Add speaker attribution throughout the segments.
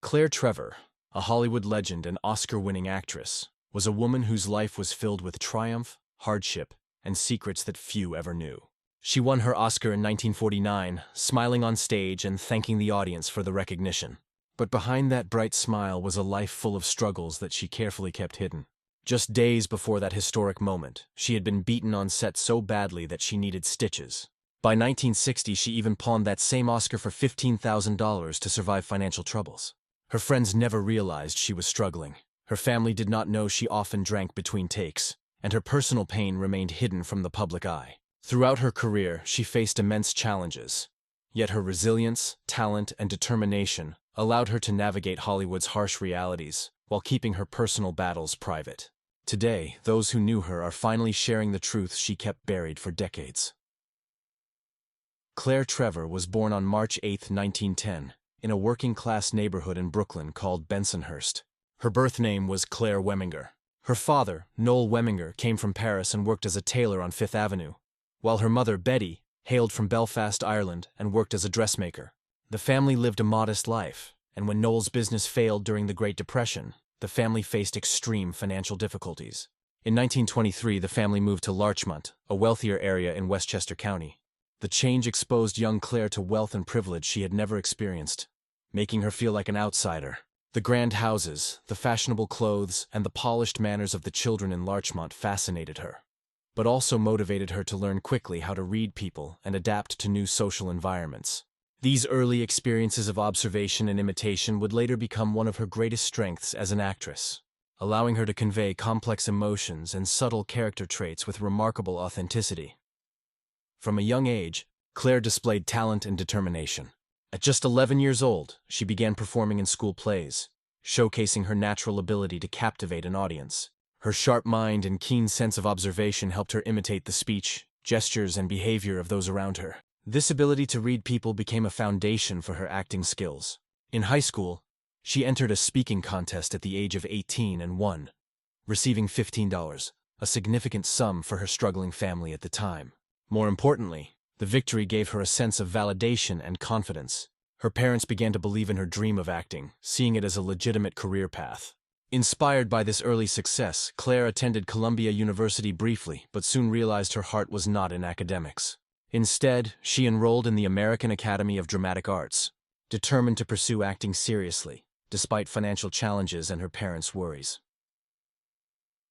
Speaker 1: Claire Trevor, a Hollywood legend and Oscar-winning actress, was a woman whose life was filled with triumph, hardship, and secrets that few ever knew. She won her Oscar in 1949, smiling on stage and thanking the audience for the recognition. But behind that bright smile was a life full of struggles that she carefully kept hidden. Just days before that historic moment, she had been beaten on set so badly that she needed stitches. By 1960, she even pawned that same Oscar for $15,000 to survive financial troubles. Her friends never realized she was struggling. Her family did not know she often drank between takes, and her personal pain remained hidden from the public eye. Throughout her career, she faced immense challenges. Yet her resilience, talent, and determination allowed her to navigate Hollywood's harsh realities while keeping her personal battles private. Today, those who knew her are finally sharing the truth she kept buried for decades. Claire Trevor was born on March 8, 1910, in a working-class neighborhood in Brooklyn called Bensonhurst. Her birth name was Claire Weminger. Her father, Noel Weminger, came from Paris and worked as a tailor on Fifth Avenue, while her mother, Betty, hailed from Belfast, Ireland, and worked as a dressmaker. The family lived a modest life, and when Noel's business failed during the Great Depression, the family faced extreme financial difficulties. In 1923, the family moved to Larchmont, a wealthier area in Westchester County. The change exposed young Claire to wealth and privilege she had never experienced, making her feel like an outsider. The grand houses, the fashionable clothes, and the polished manners of the children in Larchmont fascinated her, but also motivated her to learn quickly how to read people and adapt to new social environments. These early experiences of observation and imitation would later become one of her greatest strengths as an actress, allowing her to convey complex emotions and subtle character traits with remarkable authenticity. From a young age, Claire displayed talent and determination. At just 11 years old, she began performing in school plays, showcasing her natural ability to captivate an audience. Her sharp mind and keen sense of observation helped her imitate the speech, gestures, and behavior of those around her. This ability to read people became a foundation for her acting skills. In high school, she entered a speaking contest at the age of 18 and won, receiving $15, a significant sum for her struggling family at the time. More importantly, the victory gave her a sense of validation and confidence. Her parents began to believe in her dream of acting, seeing it as a legitimate career path. Inspired by this early success, Claire attended Columbia University briefly, but soon realized her heart was not in academics. Instead, she enrolled in the American Academy of Dramatic Arts, determined to pursue acting seriously, despite financial challenges and her parents' worries.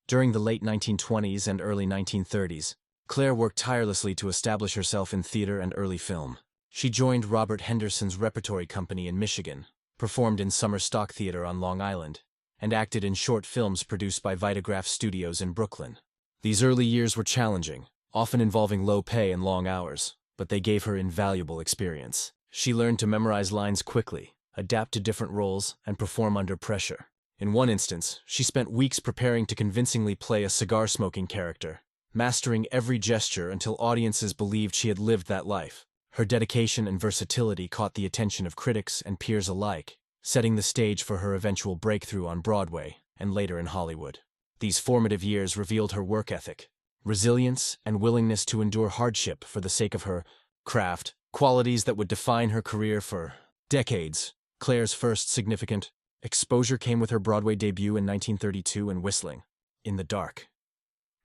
Speaker 1: During the late 1920s and early 1930s, Claire worked tirelessly to establish herself in theater and early film. She joined Robert Henderson's repertory company in Michigan, performed in summer stock theater on Long Island, and acted in short films produced by Vitagraph Studios in Brooklyn. These early years were challenging, often involving low pay and long hours, but they gave her invaluable experience. She learned to memorize lines quickly, adapt to different roles, and perform under pressure. In one instance, she spent weeks preparing to convincingly play a cigar-smoking character, mastering every gesture until audiences believed she had lived that life. Her dedication and versatility caught the attention of critics and peers alike, setting the stage for her eventual breakthrough on Broadway and later in Hollywood. These formative years revealed her work ethic, resilience, and willingness to endure hardship for the sake of her craft, qualities that would define her career for decades. Claire's first significant exposure came with her Broadway debut in 1932 in Whistling in the Dark.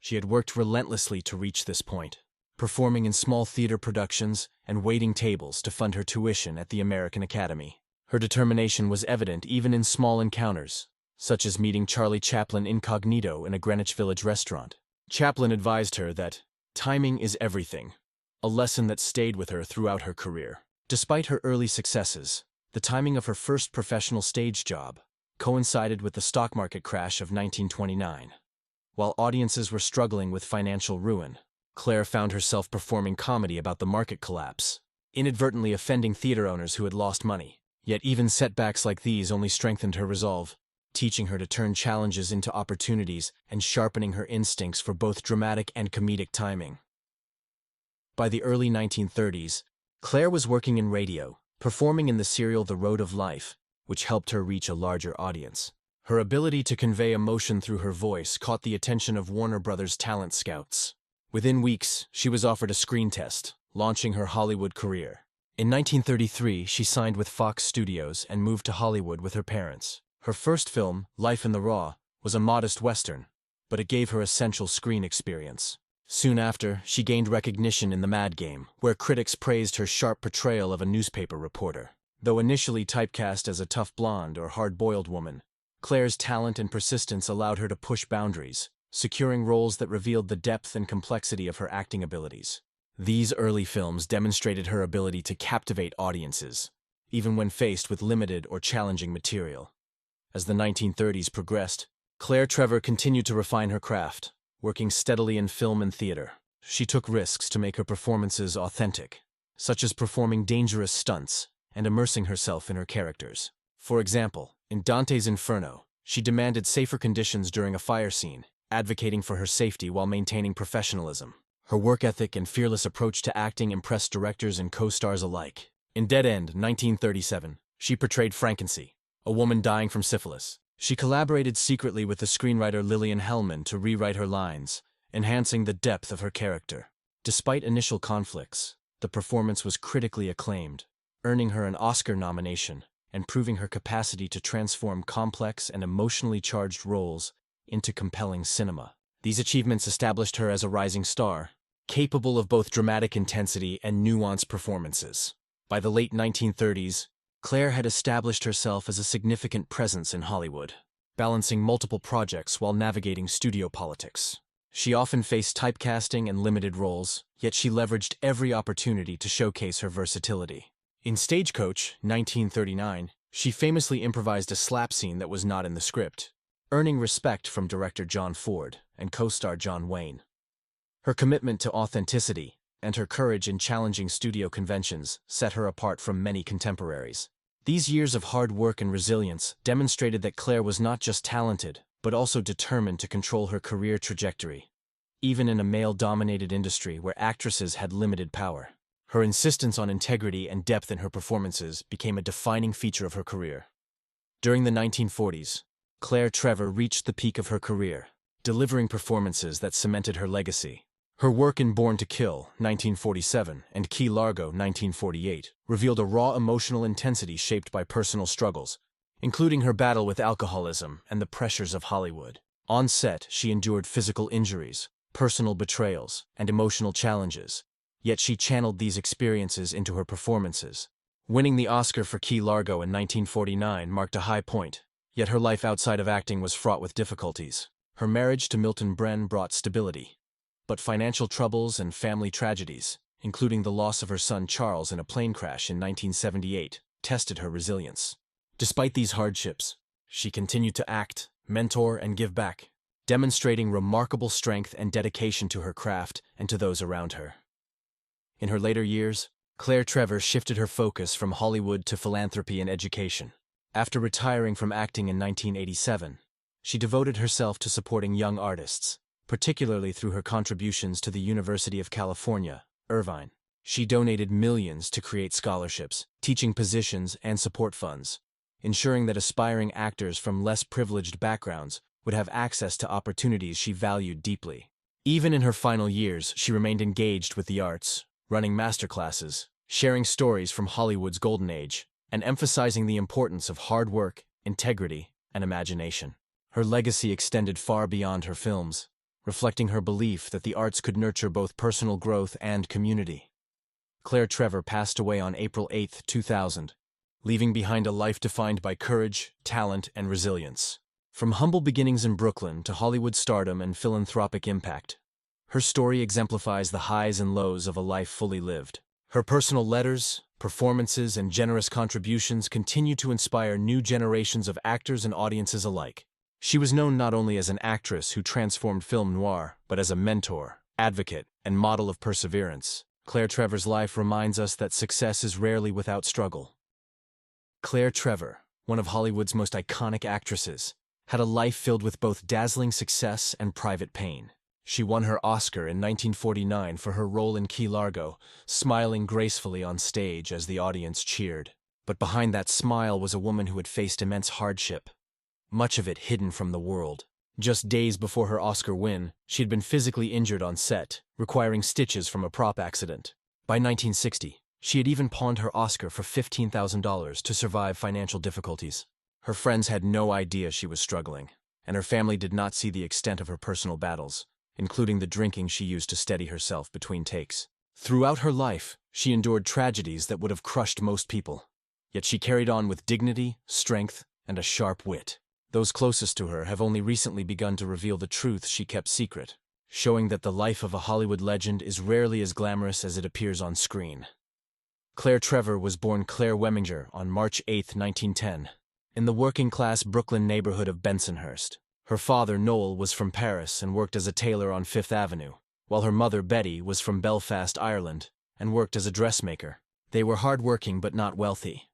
Speaker 1: She had worked relentlessly to reach this point, performing in small theater productions and waiting tables to fund her tuition at the American Academy. Her determination was evident even in small encounters, such as meeting Charlie Chaplin incognito in a Greenwich Village restaurant. Chaplin advised her that timing is everything, a lesson that stayed with her throughout her career. Despite her early successes, the timing of her first professional stage job coincided with the stock market crash of 1929. While audiences were struggling with financial ruin, Claire found herself performing comedy about the market collapse, inadvertently offending theater owners who had lost money. Yet even setbacks like these only strengthened her resolve, teaching her to turn challenges into opportunities and sharpening her instincts for both dramatic and comedic timing. By the early 1930s, Claire was working in radio, performing in the serial The Road of Life, which helped her reach a larger audience. Her ability to convey emotion through her voice caught the attention of Warner Brothers talent scouts. Within weeks, she was offered a screen test, launching her Hollywood career. In 1933, she signed with Fox Studios and moved to Hollywood with her parents. Her first film, Life in the Raw, was a modest western, but it gave her essential screen experience. Soon after, she gained recognition in The Mad Game, where critics praised her sharp portrayal of a newspaper reporter. Though initially typecast as a tough blonde or hard-boiled woman, Claire's talent and persistence allowed her to push boundaries, securing roles that revealed the depth and complexity of her acting abilities. These early films demonstrated her ability to captivate audiences, even when faced with limited or challenging material. As the 1930s progressed, Claire Trevor continued to refine her craft, working steadily in film and theater. She took risks to make her performances authentic, such as performing dangerous stunts and immersing herself in her characters. For example, in Dante's Inferno, she demanded safer conditions during a fire scene, advocating for her safety while maintaining professionalism. Her work ethic and fearless approach to acting impressed directors and co-stars alike. In Dead End, 1937, she portrayed Frankency, a woman dying from syphilis. She collaborated secretly with the screenwriter Lillian Hellman to rewrite her lines, enhancing the depth of her character. Despite initial conflicts, the performance was critically acclaimed, earning her an Oscar nomination and proving her capacity to transform complex and emotionally charged roles into compelling cinema. These achievements established her as a rising star, capable of both dramatic intensity and nuanced performances. By the late 1930s, Claire had established herself as a significant presence in Hollywood, balancing multiple projects while navigating studio politics. She often faced typecasting and limited roles, yet she leveraged every opportunity to showcase her versatility. In Stagecoach, 1939, she famously improvised a slap scene that was not in the script, earning respect from director John Ford and co-star John Wayne. Her commitment to authenticity and her courage in challenging studio conventions set her apart from many contemporaries. These years of hard work and resilience demonstrated that Claire was not just talented, but also determined to control her career trajectory, even in a male-dominated industry where actresses had limited power. Her insistence on integrity and depth in her performances became a defining feature of her career. During the 1940s, Claire Trevor reached the peak of her career, delivering performances that cemented her legacy. Her work in Born to Kill, 1947, and Key Largo, 1948, revealed a raw emotional intensity shaped by personal struggles, including her battle with alcoholism and the pressures of Hollywood. On set, she endured physical injuries, personal betrayals, and emotional challenges, yet she channeled these experiences into her performances. Winning the Oscar for Key Largo in 1949 marked a high point, yet her life outside of acting was fraught with difficulties. Her marriage to Milton Brenn brought stability, but financial troubles and family tragedies, including the loss of her son Charles in a plane crash in 1978, tested her resilience. Despite these hardships, she continued to act, mentor, and give back, demonstrating remarkable strength and dedication to her craft and to those around her. In her later years, Claire Trevor shifted her focus from Hollywood to philanthropy and education. After retiring from acting in 1987, she devoted herself to supporting young artists, particularly through her contributions to the University of California, Irvine. She donated millions to create scholarships, teaching positions, and support funds, ensuring that aspiring actors from less privileged backgrounds would have access to opportunities she valued deeply. Even in her final years, she remained engaged with the arts, running masterclasses, sharing stories from Hollywood's golden age, and emphasizing the importance of hard work, integrity, and imagination. Her legacy extended far beyond her films, reflecting her belief that the arts could nurture both personal growth and community. Claire Trevor passed away on April 8, 2000, leaving behind a life defined by courage, talent, and resilience. From humble beginnings in Brooklyn to Hollywood stardom and philanthropic impact, her story exemplifies the highs and lows of a life fully lived. Her personal letters, performances, and generous contributions continue to inspire new generations of actors and audiences alike. She was known not only as an actress who transformed film noir, but as a mentor, advocate, and model of perseverance. Claire Trevor's life reminds us that success is rarely without struggle. Claire Trevor, one of Hollywood's most iconic actresses, had a life filled with both dazzling success and private pain. She won her Oscar in 1949 for her role in Key Largo, smiling gracefully on stage as the audience cheered. But behind that smile was a woman who had faced immense hardship, much of it hidden from the world. Just days before her Oscar win, she had been physically injured on set, requiring stitches from a prop accident. By 1960, She had even pawned her Oscar for $15,000 to survive financial difficulties. Her friends had no idea she was struggling, and her family did not see the extent of her personal battles, including the drinking she used to steady herself between takes. Throughout her life, she endured tragedies that would have crushed most people. Yet she carried on with dignity, strength, and a sharp wit. Those closest to her have only recently begun to reveal the truth she kept secret, showing that the life of a Hollywood legend is rarely as glamorous as it appears on screen. Claire Trevor was born Claire Weminger on March 8, 1910, in the working-class Brooklyn neighborhood of Bensonhurst. Her father, Noel, was from Paris and worked as a tailor on Fifth Avenue, while her mother, Betty, was from Belfast, Ireland, and worked as a dressmaker. They were hard-working but not wealthy,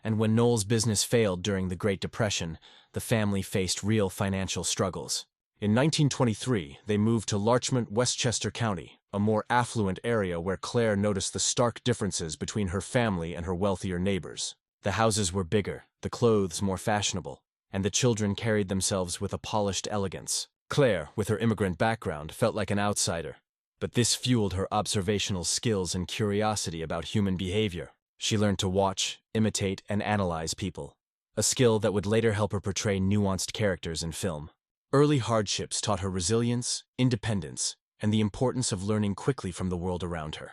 Speaker 1: and when Noel's business failed during the Great Depression, the family faced real financial struggles. In 1923, they moved to Larchmont, Westchester County, a more affluent area where Claire noticed the stark differences between her family and her wealthier neighbors. The houses were bigger, the clothes more fashionable, and the children carried themselves with a polished elegance. Claire, with her immigrant background, felt like an outsider, but this fueled her observational skills and curiosity about human behavior. She learned to watch, imitate, and analyze people, a skill that would later help her portray nuanced characters in film. Early hardships taught her resilience, independence, and the importance of learning quickly from the world around her.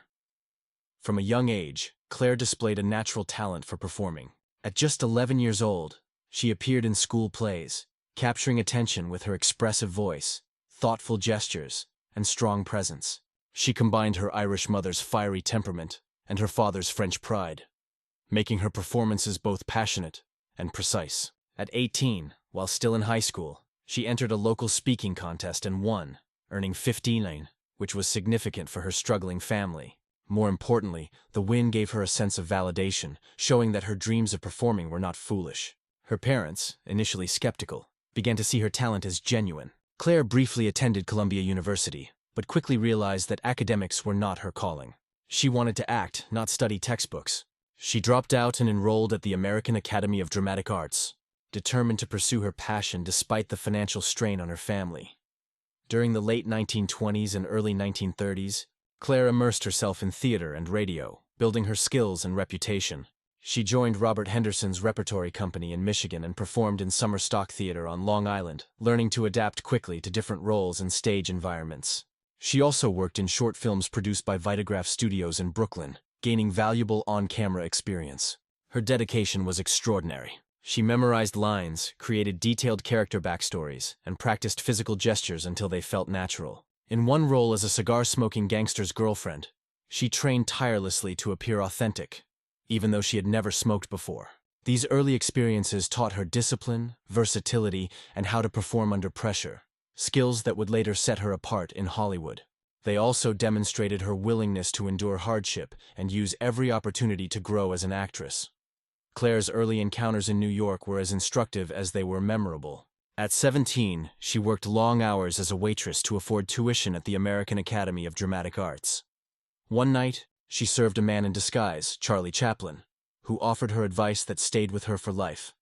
Speaker 1: From a young age, Claire displayed a natural talent for performing. At just 11 years old, she appeared in school plays, capturing attention with her expressive voice, thoughtful gestures, and strong presence. She combined her Irish mother's fiery temperament and her father's French pride, making her performances both passionate and precise. At 18, while still in high school, she entered a local speaking contest and won, earning $15,000, which was significant for her struggling family. More importantly, the win gave her a sense of validation, showing that her dreams of performing were not foolish. Her parents, initially skeptical, began to see her talent as genuine. Claire briefly attended Columbia University, but quickly realized that academics were not her calling. She wanted to act, not study textbooks. She dropped out and enrolled at the American Academy of Dramatic Arts, determined to pursue her passion despite the financial strain on her family. During the late 1920s and early 1930s, Claire immersed herself in theater and radio, building her skills and reputation. She joined Robert Henderson's repertory company in Michigan and performed in summer stock theater on Long Island, learning to adapt quickly to different roles and stage environments. She also worked in short films produced by Vitagraph Studios in Brooklyn, gaining valuable on-camera experience. Her dedication was extraordinary. She memorized lines, created detailed character backstories, and practiced physical gestures until they felt natural. In one role as a cigar-smoking gangster's girlfriend, she trained tirelessly to appear authentic, even though she had never smoked before. These early experiences taught her discipline, versatility, and how to perform under pressure, skills that would later set her apart in Hollywood. They also demonstrated her willingness to endure hardship and use every opportunity to grow as an actress. Claire's early encounters in New York were as instructive as they were memorable. At 17, she worked long hours as a waitress to afford tuition at the American Academy of Dramatic Arts. One night, she served a man in disguise, Charlie Chaplin, who offered her advice that stayed with her for life.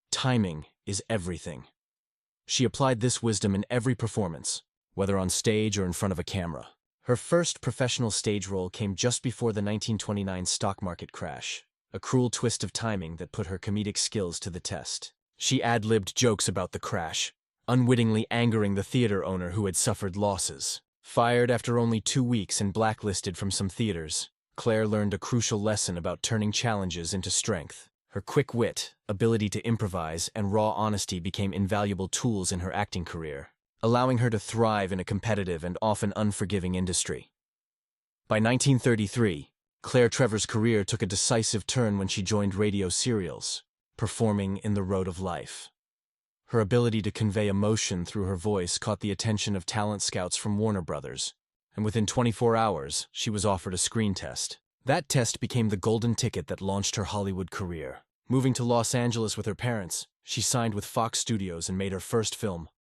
Speaker 1: Timing is everything. She applied this wisdom in every performance, whether on stage or in front of a camera. Her first professional stage role came just before the 1929 stock market crash, a cruel twist of timing that put her comedic skills to the test. She ad-libbed jokes about the crash, unwittingly angering the theater owner who had suffered losses. Fired after only 2 weeks and blacklisted from some theaters, Claire learned a crucial lesson about turning challenges into strength. Her quick wit, ability to improvise, and raw honesty became invaluable tools in her acting career, allowing her to thrive in a competitive and often unforgiving industry. By 1933, Claire Trevor's career took a decisive turn when she joined radio serials, performing in The Road of Life. Her ability to convey emotion through her voice caught the attention of talent scouts from Warner Brothers, and within 24 hours, she was offered a screen test. That test became the golden ticket that launched her Hollywood career. Moving to Los Angeles with her parents, she signed with Fox Studios and made her first film,